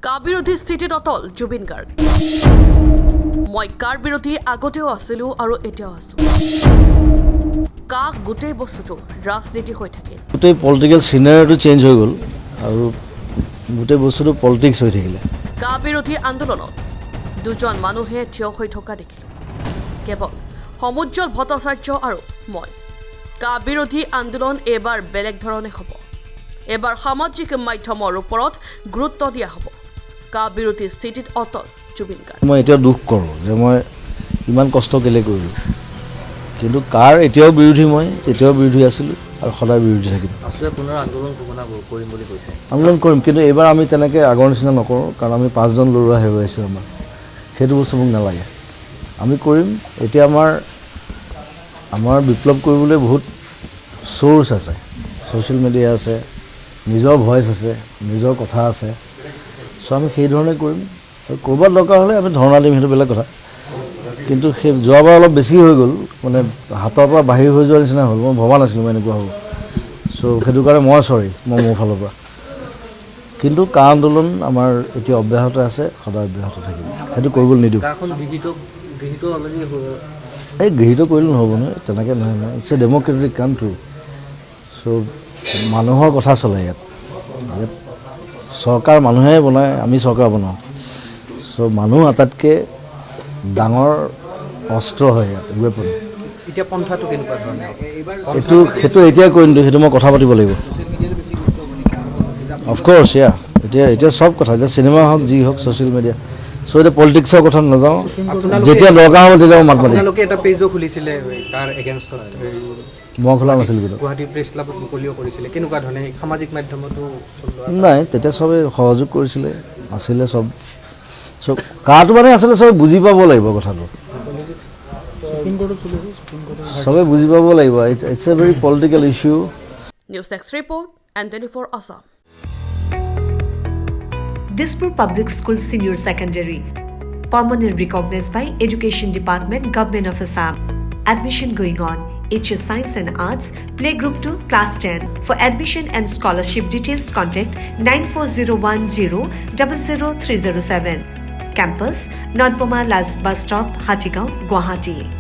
কা বিৰোধী স্থিতিত অটল জুবিন গাৰ্গ মই কাৰ বিৰোধী আগতেও আছিলো আৰু এতিয়াও আছো কা গোটেই বস্তুটো ৰাজনীতি হৈ থাকে গোটেই পলিটিক্যাল সিনাৰিটো চেঞ্জ হৈ গ'ল আৰু গোটেই বস্তুটো পলিটিক্স হৈ থাকিলে কা বিৰোধী আন্দোলনত দুজন মানুহে থিয় হৈ থকা দেখিলো কেৱল সমুজ্জ্বল ভট্টাচাৰ্য আৰু মই কা বিৰোধী আন্দোলন এবাৰ বেলেগ ধৰণে হ'ব এবাৰ সামাজিক মাধ্যমৰ ওপৰত গুৰুত্ব দিয়া হ'ব কা বিৰোধী স্থিতিত অটল জুবিন গাৰ্গ মই এতিয়া দুখ কৰোঁ যে মই ইমান কষ্ট কেলে কৰিলোঁ কিন্তু কাৰ এতিয়াও বিৰোধী মই তেতিয়াও বিৰোধী আছিলোঁ আৰু সদায় বিৰোধী থাকিম পুনৰ আন্দোলন কৰিম বুলি কৈছে আন্দোলন কৰিম কিন্তু এইবাৰ আমি তেনেকৈ আগৰ নিচিনা নকৰোঁ কাৰণ আমি 5জন ল'ৰা হেৰুৱাইছোঁ সেইটো বস্তু মোক নালাগে আমি কৰিম এতিয়া আমাৰ বিপ্লৱ কৰিবলৈ বহুত চ'ৰ্চ আছে ছ'চিয়েল মিডিয়া আছে নিজৰ ভইচ আছে নিজৰ কথা আছে চ' আমি সেই ধৰণে কৰিম আৰু ক'ৰবাত দৰকাৰ হ'লে আমি ধৰ্ণা দিম সেইটো বেলেগ কথা কিন্তু সেই যোৱাবাৰ অলপ বেছি হৈ গ'ল মানে হাতৰ পৰা বাহিৰ হৈ যোৱাৰ নিচিনা হ'ল মই ভবা নাছিলোঁ মই এনেকুৱা হ'ব চ' সেইটো কাৰণে মই চৰি মই মোৰ ফালৰ পৰা কিন্তু কা আন্দোলন আমাৰ এতিয়া অব্যাহত আছে সদায় অব্যাহত থাকিব সেইটো কৰিবলৈ নিদিওঁ এই গৃহীত কৰিলে নহ'ব নহয় তেনেকৈ নহয় নহয় ইটছ এ ডেম'ক্ৰেটিক কাণ্ট্ৰি চ' মানুহৰ কথা চলে ইয়াত চৰকাৰ মানুহে বনায় আমি চৰকাৰ বনাওঁ চ' মানুহ আটাইতকৈ ডাঙৰ অস্ত্ৰ হয় ইয়াত ৱেপন এতিয়া পন্থাটো কেনেকুৱা ধৰণৰ সেইটো এতিয়াই কৈ নিদিওঁ সেইটো মই কথা পাতিব লাগিব অফক'ৰ্ছ এতিয়া চব কথা এতিয়া চিনেমা হওক যি হওক ছ'চিয়েল মিডিয়া চ' এতিয়া পলিটিক্সৰ কথা নাযাওঁ যেতিয়া দৰকাৰ হ'ব তেতিয়া মই মাত মাতিম আপোনালোকে এটা পেজো খুলিছিলে তাৰ এগেইনষ্টত মই খোলা নাছিলোঁ কিন্তু গুৱাহাটী প্ৰেছ ক্লাবত মুকলিও কৰিছিলে কেনেকুৱা ধৰণে সামাজিক মাধ্যমতো নাই তেতিয়া চবেই সহযোগ কৰিছিলে আছিলে চব কাটো মানে আচলতে চবে বুজি পাব লাগিব কথাটো চবে বুজি পাব লাগিব it's a very political issue news desk report N24 Assam Dispur Public School Senior Secondary permanent recognized by Education Department Government of Assam admission going on HS Science and Arts Playgroup 2 Class 10 for admission and scholarship details contact 9401000307 Campus Nodpoma Las Bus Stop Hatigaon Guwahati